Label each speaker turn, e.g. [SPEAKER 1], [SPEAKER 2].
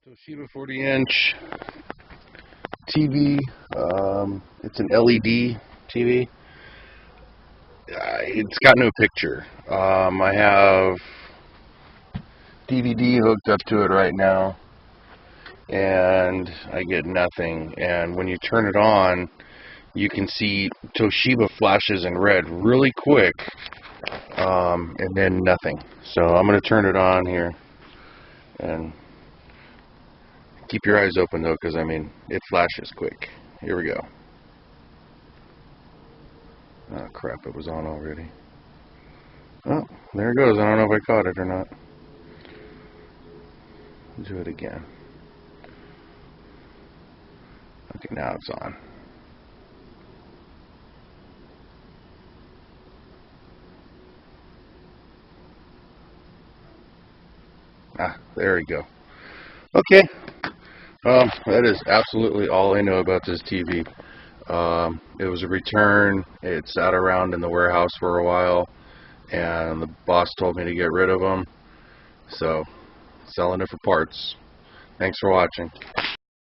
[SPEAKER 1] Toshiba 40-inch TV. It's an LED TV. It's got no picture. I have DVD hooked up to it right now, and I get nothing. And when you turn it on, you can see Toshiba flashes in red really quick, and then nothing. So I'm going to turn it on here, and keep your eyes open though, because I mean, it flashes quick. Here we go. Oh crap, it was on already. Oh, there it goes. I don't know if I caught it or not. Do it again. Okay, now it's on. Ah, there we go. Okay. That is absolutely all I know about this TV. It was a return. It sat around in the warehouse for a while, and the boss told me to get rid of them. So, selling it for parts. Thanks for watching.